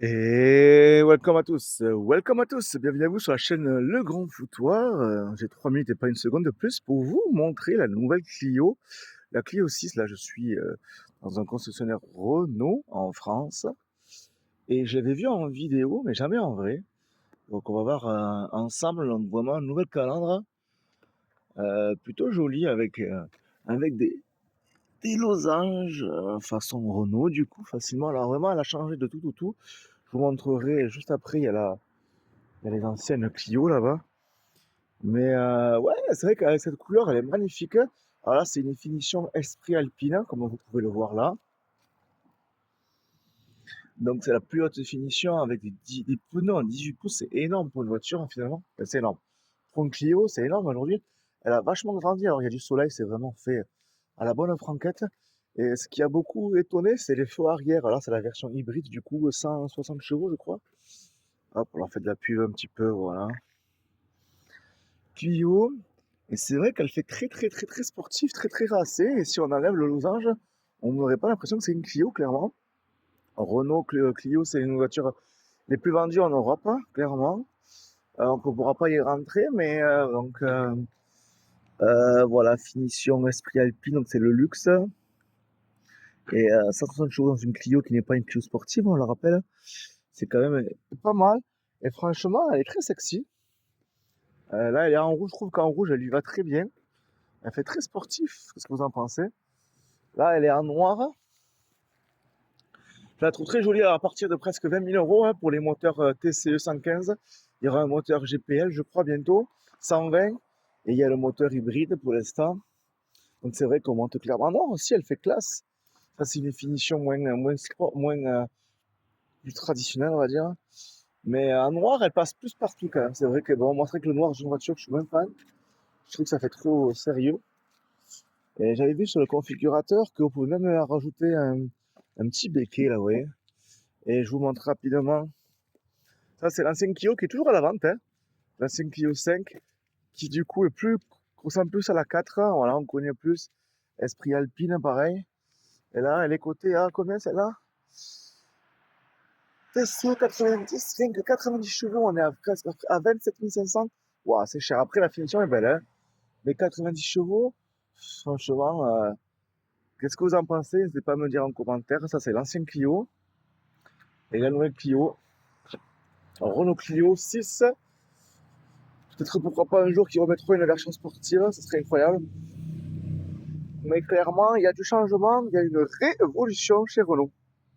Et welcome à tous, bienvenue à vous sur la chaîne Le Grand Foutoir. J'ai 3 minutes et pas une seconde de plus pour vous montrer la nouvelle Clio, la Clio 6. Là, je suis dans un concessionnaire Renault en France et je l'avais vu en vidéo, mais jamais en vrai. Donc, on va voir ensemble donc, vraiment une nouvelle calandre plutôt jolie avec des losanges façon Renault, du coup, facilement. Alors, vraiment, elle a changé de tout. Je vous montrerai juste après, il y a les anciennes Clio là-bas. Mais ouais, c'est vrai qu'avec cette couleur, elle est magnifique. Alors là, c'est une finition Esprit Alpine, comme vous pouvez le voir là. Donc c'est la plus haute finition avec des pneus en 18 pouces. C'est énorme pour une voiture, hein, finalement. Enfin, c'est énorme. Pour une Clio, c'est énorme aujourd'hui. Elle a vachement grandi. Alors il y a du soleil, c'est vraiment fait à la bonne franquette. Et ce qui a beaucoup étonné, c'est les feux arrière. Alors c'est la version hybride, du coup, 160 chevaux, je crois. Hop, on leur fait de la pub un petit peu, voilà. Clio. Et c'est vrai qu'elle fait très sportive, très racée. Et si on enlève le losange, on n'aurait pas l'impression que c'est une Clio, clairement. Renault Clio, c'est une voiture les plus vendues en Europe, hein, clairement. Donc on ne pourra pas y rentrer, mais voilà, finition Esprit Alpine, donc c'est le luxe. Et 160 chevaux dans une Clio qui n'est pas une Clio sportive, on le rappelle, c'est quand même pas mal. Et franchement, elle est très sexy. Là, elle est en rouge, je trouve qu'en rouge, elle lui va très bien. Elle fait très sportif, qu'est-ce que vous en pensez? Là, elle est en noir. Je la trouve très jolie à partir de presque 20 000 euros hein, pour les moteurs TCE 115. Il y aura un moteur GPL, je crois, bientôt, 120. Et il y a le moteur hybride pour l'instant. Donc c'est vrai qu'on monte clairement. Non, aussi, elle fait classe. Ça, c'est une finition moins sport, plus traditionnelle, on va dire. Mais en noir, elle passe plus partout quand même. C'est vrai que bon, moi, c'est vrai que le noir, c'est une voiture que je suis même fan. Je trouve que ça fait trop sérieux. Et j'avais vu sur le configurateur que vous pouvez même rajouter un petit béquet là, vous voyez. Et je vous montre rapidement. Ça, c'est l'ancien Clio qui est toujours à la vente, hein. L'ancien Clio 5, qui du coup est plus, ressemble plus à la 4. Hein. Voilà, on connaît plus. Esprit Alpine, pareil. Et là, elle est cotée à combien celle-là? 290, rien que 90 chevaux, on est à presque à 27 500. Waouh, c'est cher. Après, la finition est belle, hein. Mais 90 chevaux, franchement, qu'est-ce que vous en pensez? N'hésitez pas à me dire en commentaire. Ça, c'est l'ancien Clio. Et la nouvelle Clio. Renault Clio 6. Peut-être pourquoi pas un jour qu'ils remettront une version sportive, ce serait incroyable. Mais clairement, il y a du changement, il y a une révolution chez Renault.